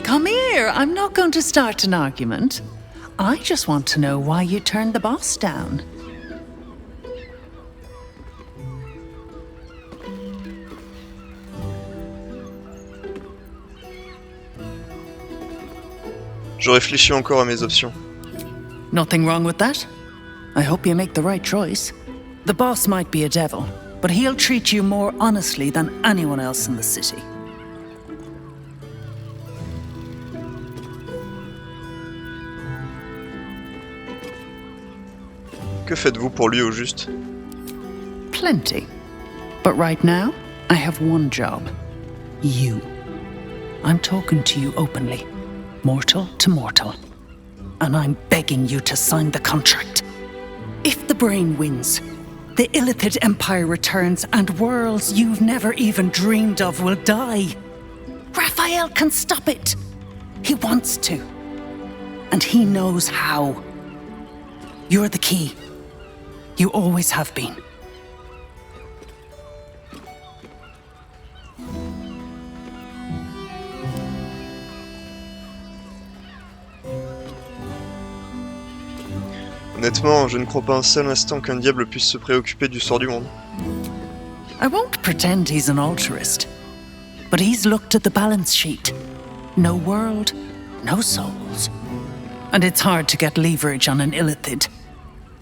Come here, I'm not going to start an argument. I just want to know why you turned the boss down. Je réfléchis encore à mes options. Nothing wrong with that. I hope you make the right choice. The boss might be a devil, but he'll treat you more honestly than anyone else in the city. Que faites-vous pour lui au juste? Plenty. But right now, I have one job. You. I'm talking to you openly. Mortal to mortal. And I'm begging you to sign the contract. If the brain wins, the Illithid Empire returns and worlds you've never even dreamed of will die. Raphael can stop it. He wants to. And he knows how. You're the key. You always have been. Honnêtement, je ne crois pas un seul instant qu'un diable puisse se préoccuper du sort du monde. I won't pretend he's an altruist, but he's looked at the balance sheet. No world, no souls. And it's hard to get leverage on an Illithid.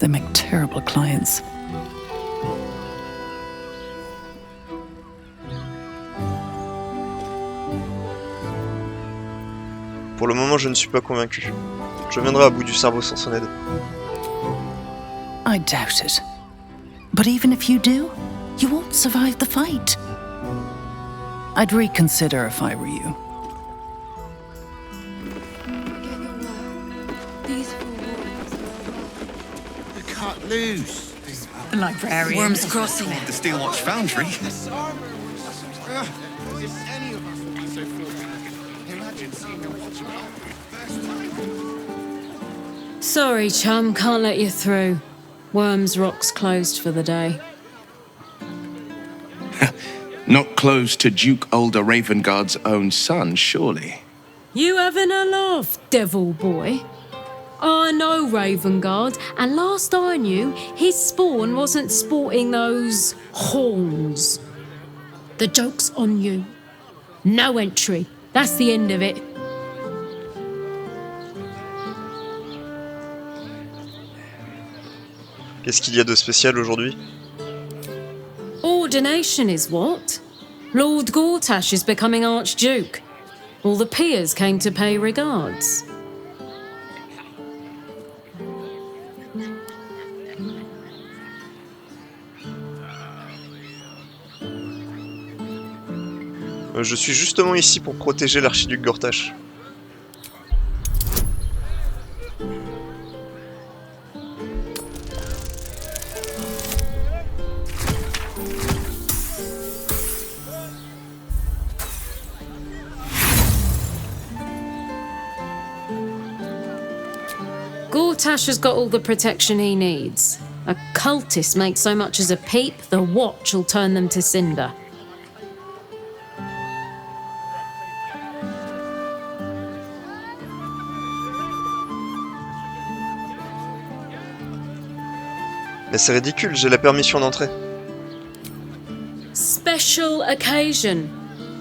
They make terrible clients. Pour le moment, je ne suis pas convaincu. Je viendrai à bout du cerveau sans son aide. I doubt it. But even if you do, you won't survive the fight. I'd reconsider if I were you. Cut loose. The librarian. Worms Crossing. The Steelwatch Foundry. Sorry, chum, can't let you through. Worms Rock's closed for the day. Not close to Duke Older Ravengard's own son, surely. You having a laugh, devil boy? I know Ravengard, and last I knew, his spawn wasn't sporting those horns. The joke's on you. No entry. That's the end of it. Qu'est-ce qu'il y a de spécial aujourd'hui? Ordination is what? Lord Gortash is becoming Archduke. All the peers came to pay regards. Je suis justement ici pour protéger l'archiduc Gortash. Gortash has got all the protection he needs. A cultist makes so much as a peep, the watch will turn them to cinder. Mais c'est ridicule, j'ai la permission d'entrer. Special occasion.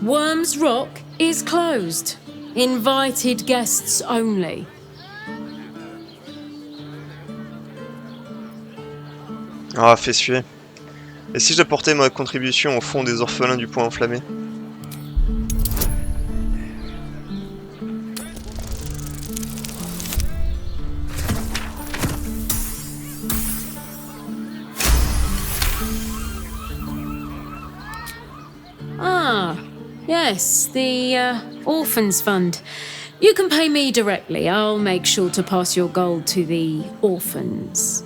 Worms Rock is closed. Invited guests only. Ah, fais suer. Et si j'apportais ma contribution au fond des orphelins du Point Enflammé? Ah, yes, the Orphans Fund. You can pay me directly. I'll make sure to pass your gold to the orphans.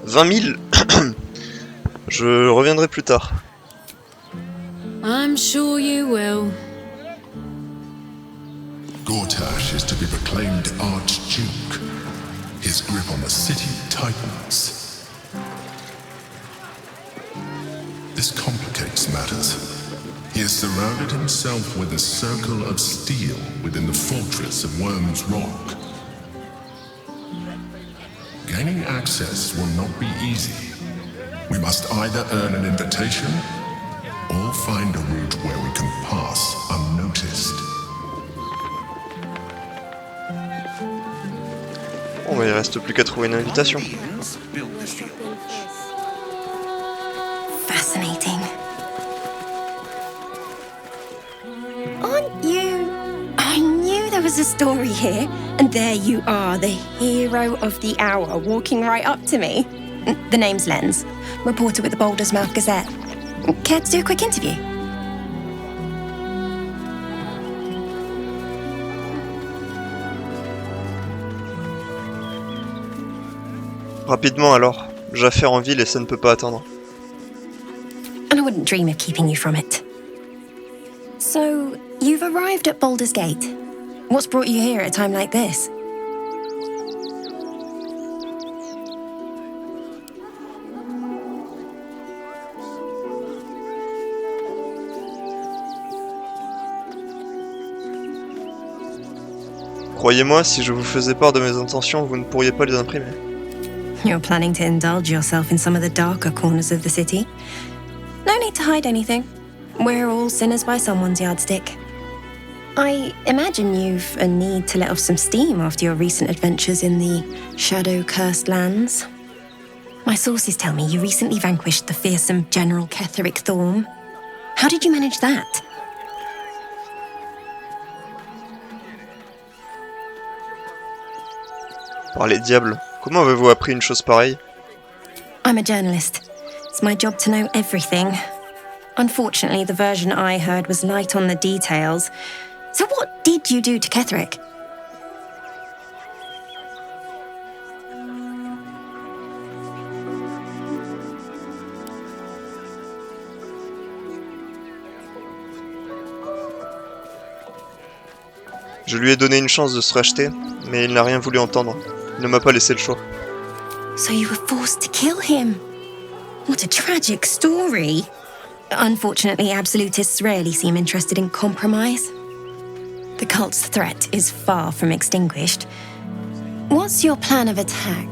20 000. Je reviendrai plus tard. I'm sure you will. Gortash is to be proclaimed Archduke. His grip on the city tightens. surrounded himself with a circle of steel within the fortress of Worm's Rock. Gaining access will not be easy. We must either earn an invitation or find a route where we can pass unnoticed. Bon, il reste plus qu'à trouver une invitation. Fascinating. Aren't you? I knew there was a story here, and there you are, the hero of the hour, walking right up to me. The name's Lens, reporter with the Baldur'S Gazette. Care to do a quick interview? Rapidement alors, j'ai affaire en ville et ça ne peut pas attendre. And I wouldn't dream of keeping you from it. So, you've arrived at Baldur's Gate. What's brought you here at a time like this? Croyez-moi, si je vous faisais part de mes intentions, vous ne pourriez pas les imprimer. You're planning to indulge yourself in some of the darker corners of the city. No need to hide anything. We're all sinners by someone's yardstick. I imagine you've a need to let off some steam after your recent adventures in the shadow-cursed lands. My sources tell me you recently vanquished the fearsome General Ketheric Thorm. How did you manage that? Par les diables, comment avez-vous appris une chose pareille? I'm a journalist. It's my job to know everything. Unfortunately, the version I heard was light on the details. So what did you do to Ketheric? Je lui ai donné une chance de se racheter, mais il n'a rien voulu entendre. Il ne m'a pas laissé le choix. So you were forced to kill him. What a tragic story. Unfortunately, absolutists rarely seem interested in compromise. The cult's threat is far from extinguished. What's your plan of attack?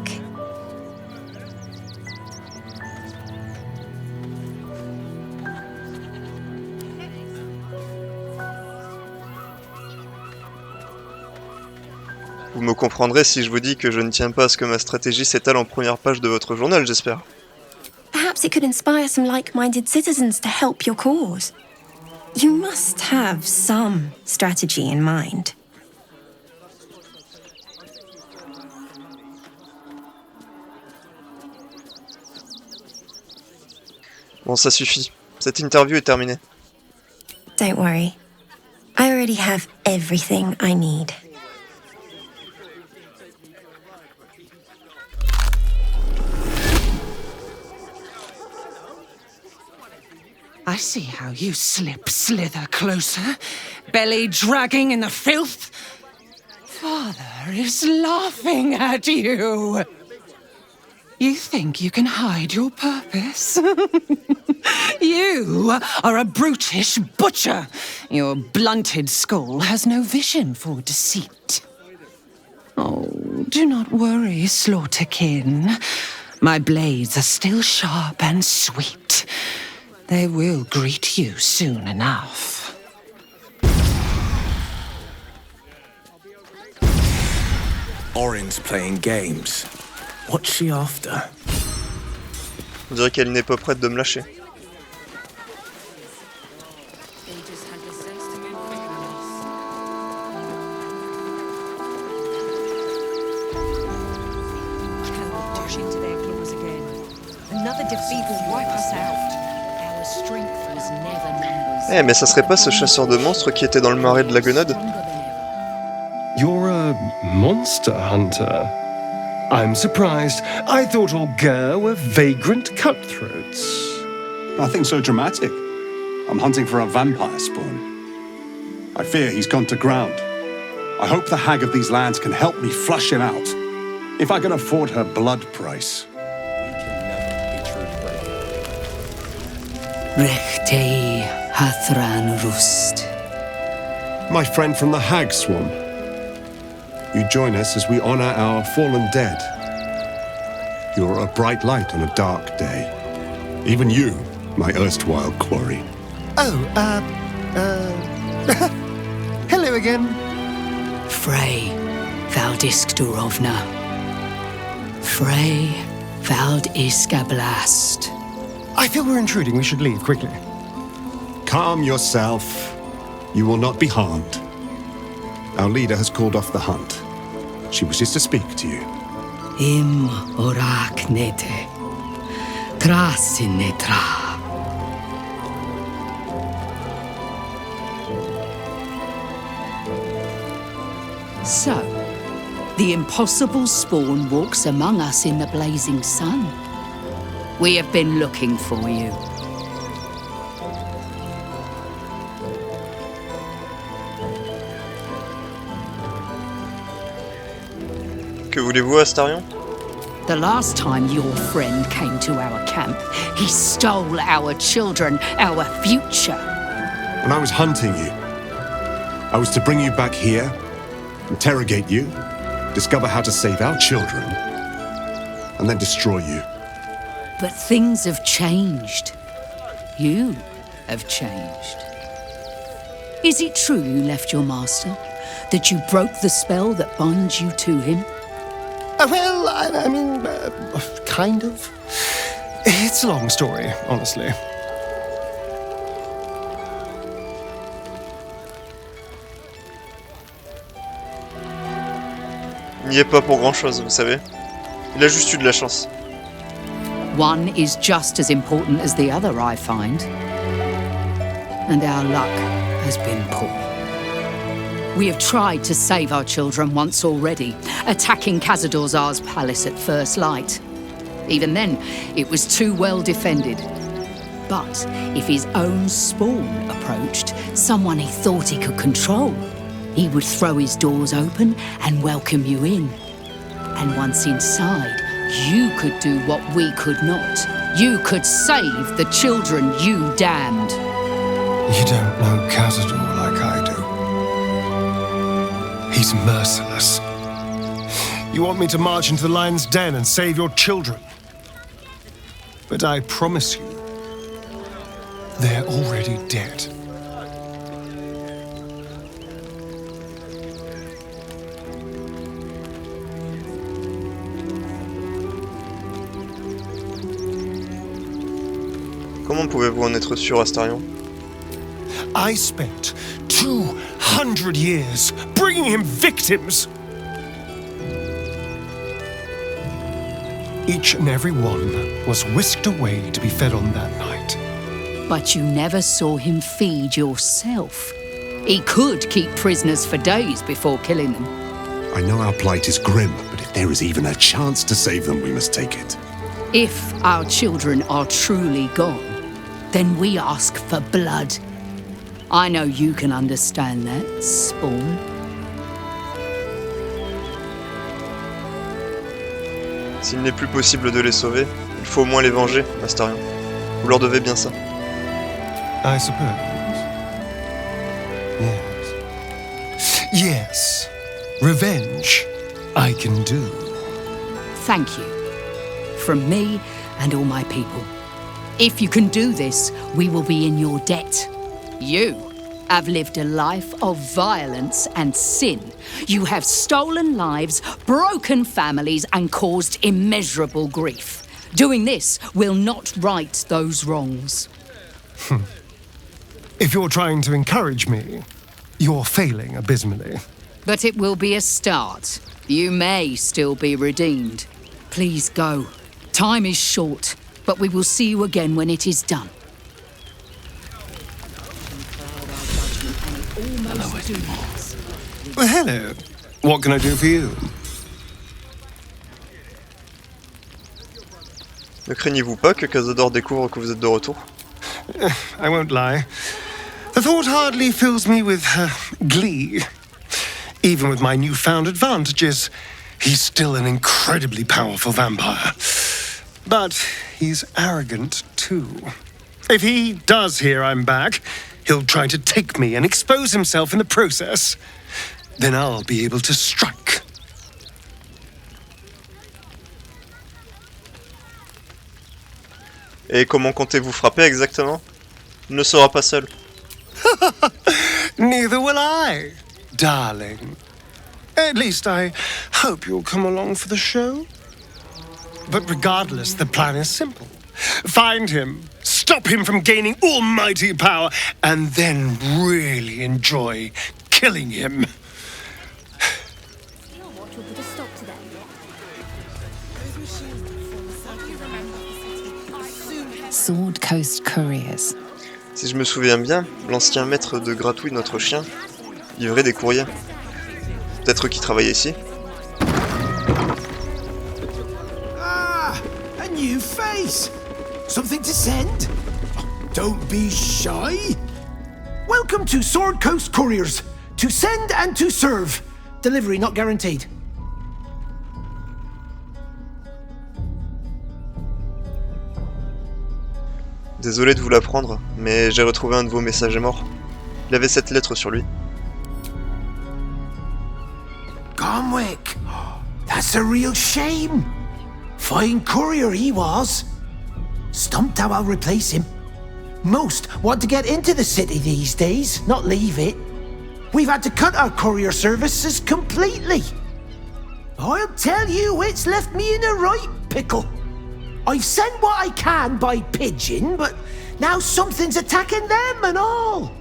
Vous me comprendrez si je vous dis que je ne tiens pas à ce que ma stratégie s'étale en première page de votre journal, j'espère. Perhaps it could inspire some like-minded citizens to help your cause. You must have some strategy in mind. Bon, ça suffit. Cette interview est terminée. Don't worry. I already have everything I need. I see how you slither closer, belly dragging in the filth. Father is laughing at you. You think you can hide your purpose? You are a brutish butcher. Your blunted skull has no vision for deceit. Oh, do not worry, slaughterkin. My blades are still sharp and sweet. They will greet you soon enough. Orin's playing games. What's she after? On dirait qu'elle n'est pas prête de me lâcher. Eh, mais ça serait pas ce chasseur de monstres qui était dans le marais de la Guenode? You're a monster hunter. I'm surprised. I thought all Ger were vagrant cutthroats. Nothing so dramatic. I'm hunting for a vampire spawn. I fear he's gone to ground. I hope the hag of these lands can help me flush him out. If I can afford her blood price. Richte, Hathran Rust. My friend from the Hag Swamp. You join us as we honor our fallen dead. You're a bright light on a dark day. Even you, my erstwhile quarry. Hello again. Frey Valdiskdurovna. Frey Valdiskablast. I feel we're intruding. We should leave quickly. Calm yourself. You will not be harmed. Our leader has called off the hunt. She wishes to speak to you. Im orak nete. Krasin netra. So, the impossible spawn walks among us in the blazing sun. We have been looking for you. Que voulez-vous, Astarion? The last time your friend came to our camp, he stole our children, our future. When I was hunting you, I was to bring you back here, interrogate you, discover how to save our children, and then destroy you. But things have changed. You have changed. Is it true you left your master? That you broke the spell that binds you to him? Well, I mean, kind of. It's a long story, honestly. Il n'y est pas pour grand-chose, vous savez. Il a juste eu de la chance. One is just as important as the other, I find. And our luck has been poor. We have tried to save our children once already, attacking Khazad-dûr's palace at first light. Even then, it was too well defended. But if his own spawn approached, someone he thought he could control, he would throw his doors open and welcome you in. And once inside, you could do what we could not. You could save the children you damned. You don't know Khazad-dûr like I do. He's merciless. You want me to march into the lion's den and save your children? But I promise you, they're already dead. Comment pouvez-vous en être sûr, Astarion? I spent 200 years bringing him victims. Each and every one was whisked away to be fed on that night. But you never saw him feed yourself. He could keep prisoners for days before killing them. I know our plight is grim, but if there is even a chance to save them, we must take it. If our children are truly gone, then we ask for blood. I know you can understand that, Spawn. S'il n'est plus possible de les sauver, il faut au moins les venger, Astarion. Vous leur devez bien ça. I suppose. Yes. Yes. Revenge, I can do. Thank you. From me and all my people. If you can do this, we will be in your debt. You have lived a life of violence and sin. You have stolen lives, broken families, and caused immeasurable grief. Doing this will not right those wrongs. If you're trying to encourage me, you're failing abysmally. But it will be a start. You may still be redeemed. Please go. Time is short, but we will see you again when it is done. Well, hello. What can I do for you? Ne craignez-vous pas que Khazad-dûr découvre que vous êtes de retour? I won't lie. The thought hardly fills me with glee. Even with my newfound advantages, he's still an incredibly powerful vampire. But he's arrogant, too. If he does hear I'm back, he'll try to take me and expose himself in the process. Then I'll be able to strike. Et comment comptez-vous frapper exactement? Il ne sera pas seul. Neither will I, darling. At least I hope you'll come along for the show. But regardless, the plan is simple. Find him, stop him from gaining almighty power, and then really enjoy killing him. Sword Coast Couriers. Si je me souviens bien, l'ancien maître de gratouille de notre chien livrait des courriers. Peut-être qu'il travaillait ici. Ah, a new face. Something to send? Don't be shy. Welcome to Sword Coast Couriers. To send and to serve. Delivery not guaranteed. Désolé de vous l'apprendre, mais j'ai retrouvé un de vos messagers morts. Il avait cette lettre sur lui. Comwick, that's a real shame. Fine courier he was. Stumped how I'll replace him. Most want to get into the city these days, not leave it. We've had to cut our courier services completely. I'll tell you, it's left me in a right pickle. I've sent what I can by pigeon, but now something's attacking them and all.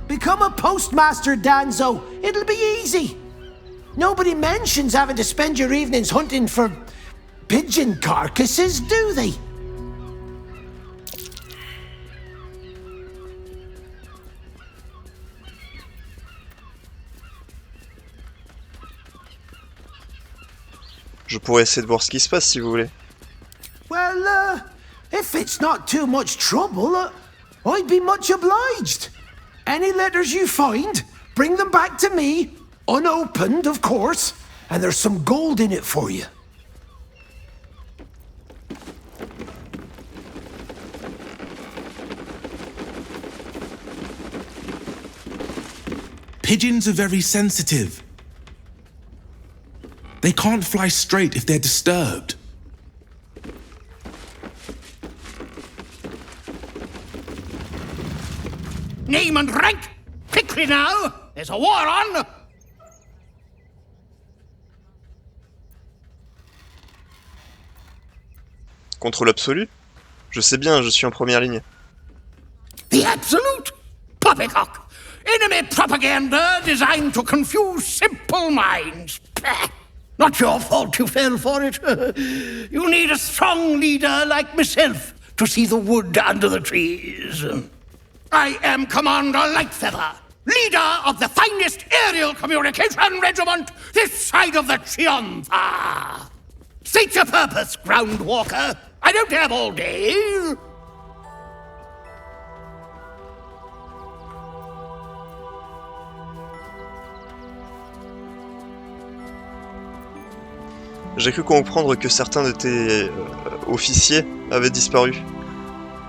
Become a postmaster, Danzo. It'll be easy. Nobody mentions having to spend your evenings hunting for pigeon carcasses, do they? Je pourrais essayer de voir ce qui se passe si vous voulez. Well, if it's not too much trouble, I'd be much obliged. Any letters you find, bring them back to me, unopened, of course, and there's some gold in it for you. Pigeons are very sensitive. They can't fly straight if they're disturbed. Name and rank! Quickly now! There's a war on! Contre l'absolu? Je sais bien, je suis en première ligne. The absolute! Poppycock! Enemy propaganda designed to confuse simple minds. Pah! Not your fault you fell for it. You need a strong leader like myself to see the wood under the trees. I am Commander Lightfeather, leader of the finest aerial communication regiment this side of the Chiantha. State your purpose, Groundwalker. I don't have all day. J'ai cru comprendre que certains de tes officiers avaient disparu.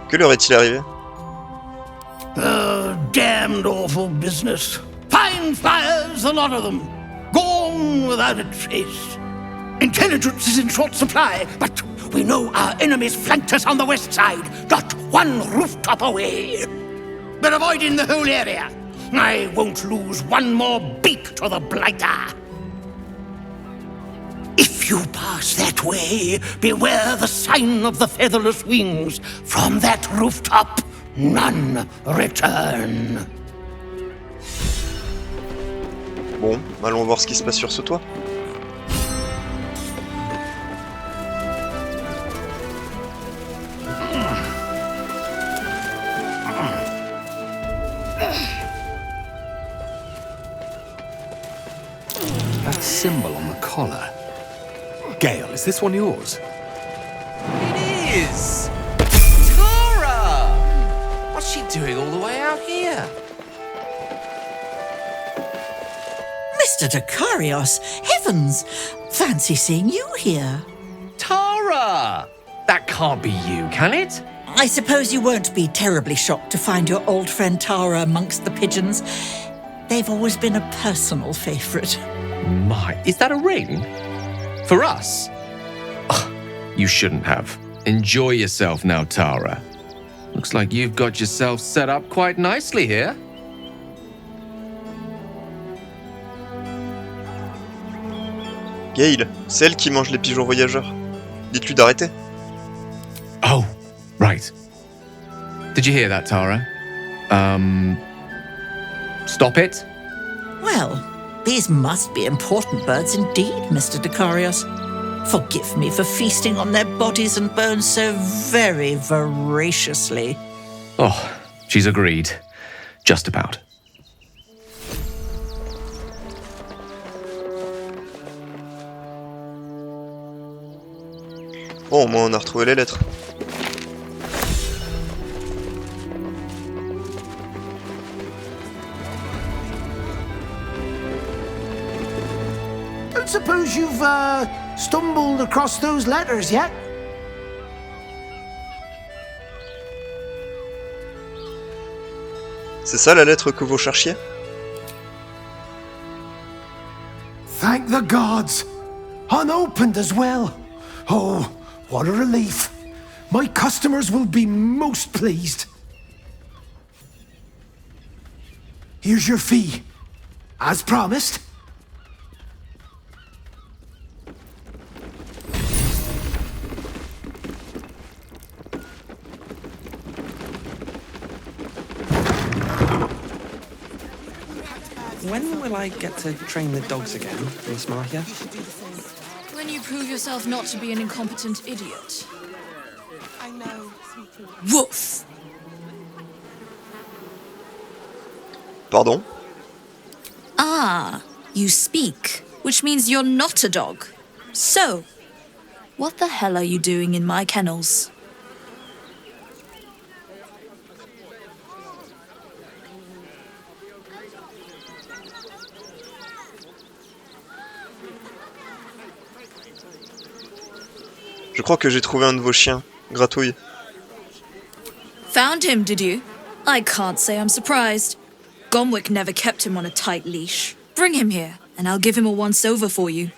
Que leur est-il arrivé? Damned awful business. Fine flyers, a lot of them. Gone without a trace. Intelligence is in short supply, but we know our enemies flanked us on the west side, not one rooftop away. We're avoiding the whole area. I won't lose one more beak to the blighter. If you pass that way, beware the sign of the featherless wings. From that rooftop, none return. Bon, allons voir ce qui se passe sur ce toit. That symbol on the collar. Gale, is this one yours? It is! Tara! What's she doing all the way out here? Mr. Dekarios, heavens! Fancy seeing you here. Tara! That can't be you, can it? I suppose you won't be terribly shocked to find your old friend Tara amongst the pigeons. They've always been a personal favourite. My, is that a ring? For us? Ugh, you shouldn't have. Enjoy yourself now, Tara. Looks like you've got yourself set up quite nicely here. Gale, c'est elle qui mange les pigeons voyageurs. Dites-lui d'arrêter. Oh, right. Did you hear that, Tara? Stop it? Well, these must be important birds indeed, Mr. Dekarios. Forgive me for feasting on their bodies and bones so very voraciously. Oh, she's agreed. Just about. Bon, au moins on a retrouvé les lettres. Don't suppose you've stumbled across those letters yet? C'est ça la lettre que vous cherchiez? Thank the gods! Unopened as well! Oh, what a relief! My customers will be most pleased. Here's your fee. As promised. When will I get to train the dogs again, Miss Marcia? When you prove yourself not to be an incompetent idiot. I know. Woof! Pardon? Ah, you speak, which means you're not a dog. So, what the hell are you doing in my kennels? Je crois que j'ai trouvé un de vos chiens. Gratouille. Found him, did you? I can't say I'm surprised. Gomwick never kept him on a tight leash. Bring him here, and I'll give him a once-over for you.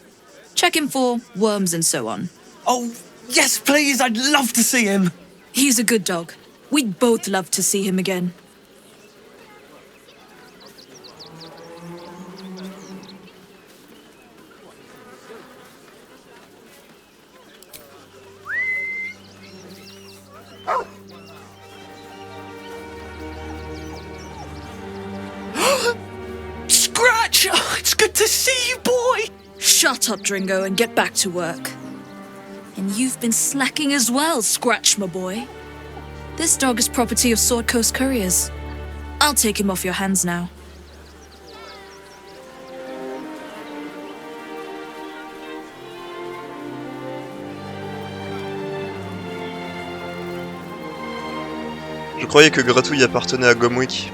Check him for worms and so on. Oh, yes, please, I'd love to see him. He's a good dog. We'd both love to see him again. Scratch! Oh, it's good to see you, boy! Shut up, Dringo, and get back to work. And you've been slacking as well, Scratch, my boy. This dog is property of Sword Coast Couriers. I'll take him off your hands now. Je croyais que Gratouille appartenait à Gomwick.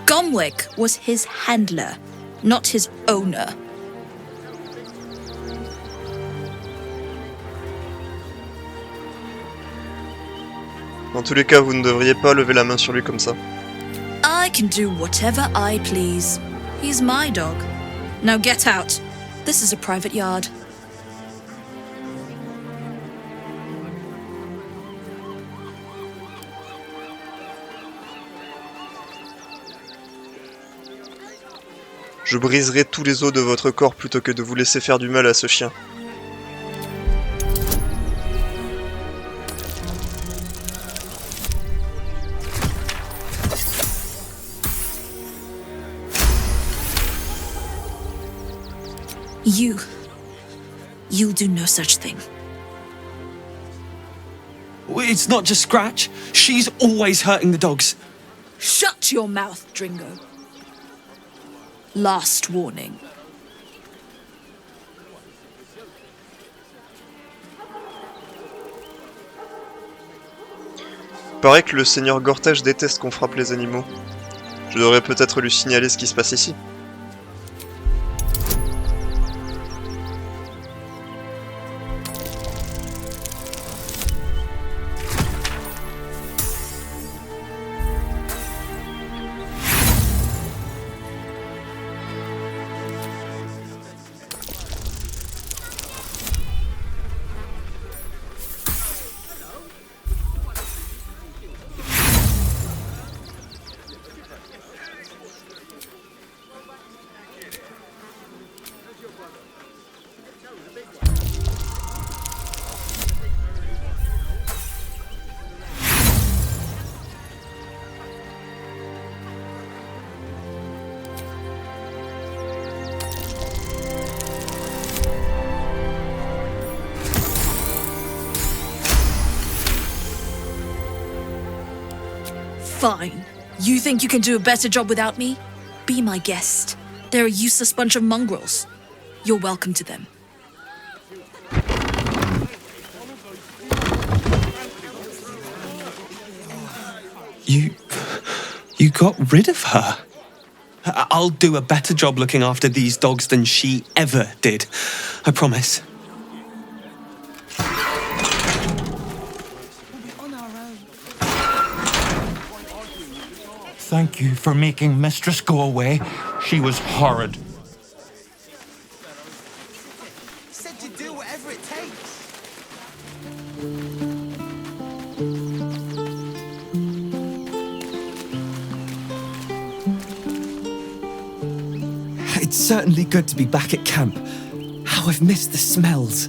Gomwick was his handler, not his owner. Dans tous les cas, vous ne devriez pas lever la main sur lui comme ça. I can do whatever I please. He's my dog. Now get out. This is a private yard. Je briserai tous les os de votre corps plutôt que de vous laisser faire du mal à ce chien. You'll do no such thing. It's not just Scratch. She's always hurting the dogs. Shut your mouth, Dringo. Last warning. Paraît que le seigneur Gortège déteste qu'on frappe les animaux. Je devrais peut-être lui signaler ce qui se passe ici. Fine. You think you can do a better job without me? Be my guest. They're a useless bunch of mongrels. You're welcome to them. You got rid of her? I'll do a better job looking after these dogs than she ever did. I promise. Thank you for making Mistress go away. She was horrid. Said to do whatever it takes. It's certainly good to be back at camp. How I've missed the smells.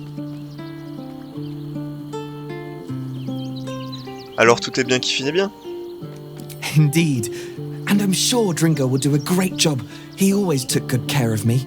Alors tout est bien qui finit bien. Indeed. And I'm sure Dringo will do a great job. He always took good care of me.